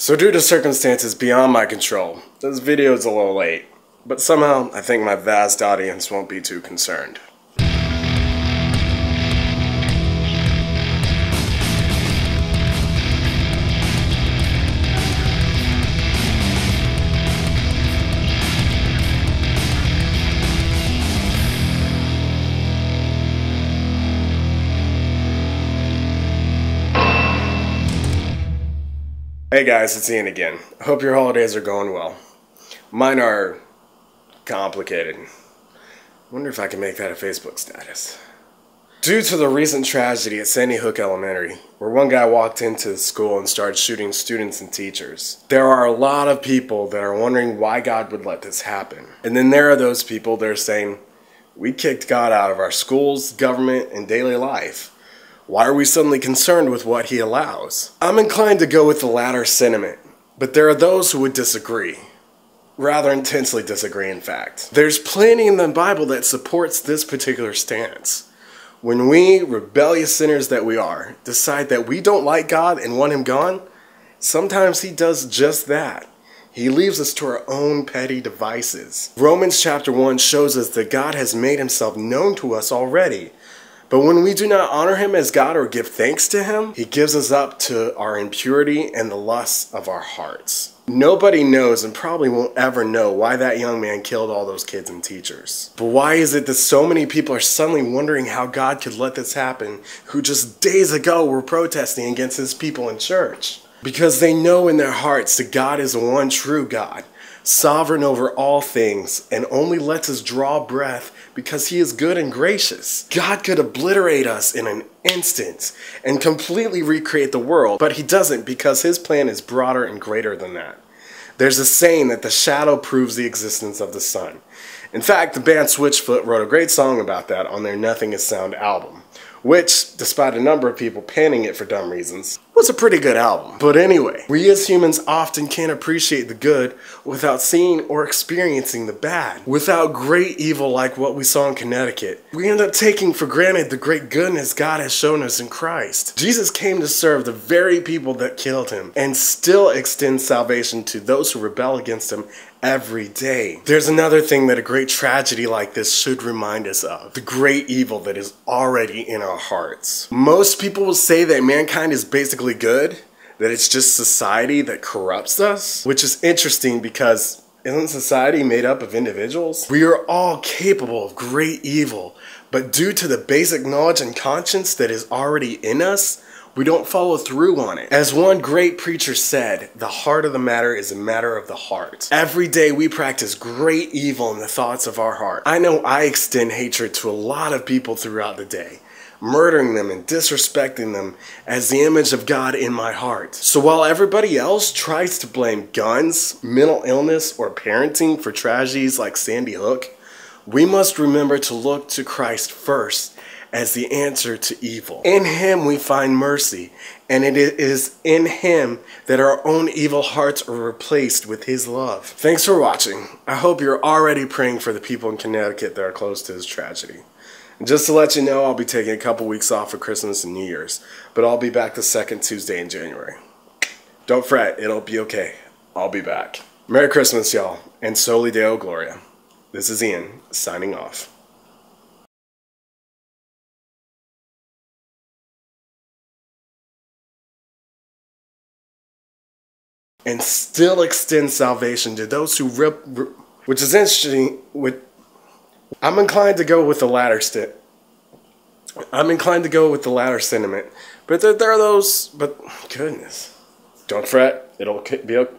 So due to circumstances beyond my control, this video is a little late, but somehow I think my vast audience won't be too concerned. Hey guys, it's Ian again. I hope your holidays are going well. Mine are complicated. Wonder if I can make that a Facebook status. Due to the recent tragedy at Sandy Hook Elementary, where one guy walked into the school and started shooting students and teachers, there are a lot of people that are wondering why God would let this happen. And then there are those people that are saying, we kicked God out of our schools, government, and daily life. Why are we suddenly concerned with what he allows? I'm inclined to go with the latter sentiment, but there are those who would disagree. Rather intensely disagree, in fact. There's plenty in the Bible that supports this particular stance. When we, rebellious sinners that we are, decide that we don't like God and want him gone, sometimes he does just that. He leaves us to our own petty devices. Romans chapter 1 shows us that God has made himself known to us already. But when we do not honor him as God or give thanks to him, he gives us up to our impurity and the lusts of our hearts. Nobody knows and probably won't ever know why that young man killed all those kids and teachers. But why is it that so many people are suddenly wondering how God could let this happen, who just days ago were protesting against his people in church? Because they know in their hearts that God is the one true God, sovereign over all things, and only lets us draw breath because he is good and gracious. God could obliterate us in an instant and completely recreate the world, but he doesn't because his plan is broader and greater than that. There's a saying that the shadow proves the existence of the sun. In fact, the band Switchfoot wrote a great song about that on their Nothing Is Sound album, which, despite a number of people panning it for dumb reasons, was a pretty good album. But anyway, we as humans often can't appreciate the good without seeing or experiencing the bad. Without great evil like what we saw in Connecticut, we end up taking for granted the great goodness God has shown us in Christ. Jesus came to serve the very people that killed him and still extends salvation to those who rebel against him every day. There's another thing that a great tragedy like this should remind us of: the great evil that is already in our hearts. Most people will say that mankind is basically good, that it's just society that corrupts us, which is interesting because isn't society made up of individuals? We are all capable of great evil, but due to the basic knowledge and conscience that is already in us, we don't follow through on it. As one great preacher said, the heart of the matter is a matter of the heart. Every day we practice great evil in the thoughts of our heart. I know I extend hatred to a lot of people throughout the day, murdering them and disrespecting them as the image of God in my heart. So while everybody else tries to blame guns, mental illness, or parenting for tragedies like Sandy Hook, we must remember to look to Christ first as the answer to evil. In him we find mercy, and it is in him that our own evil hearts are replaced with his love. Thanks for watching. I hope you're already praying for the people in Connecticut that are close to this tragedy. And just to let you know, I'll be taking a couple weeks off for Christmas and New Year's, but I'll be back the second Tuesday in January. Don't fret, it'll be okay. I'll be back. Merry Christmas, y'all, and Soli Deo Gloria. This is Ian, signing off. And still extend salvation to those who which is interesting. I'm inclined to go with the latter sentiment, but there are those. But goodness, don't fret, it'll be okay.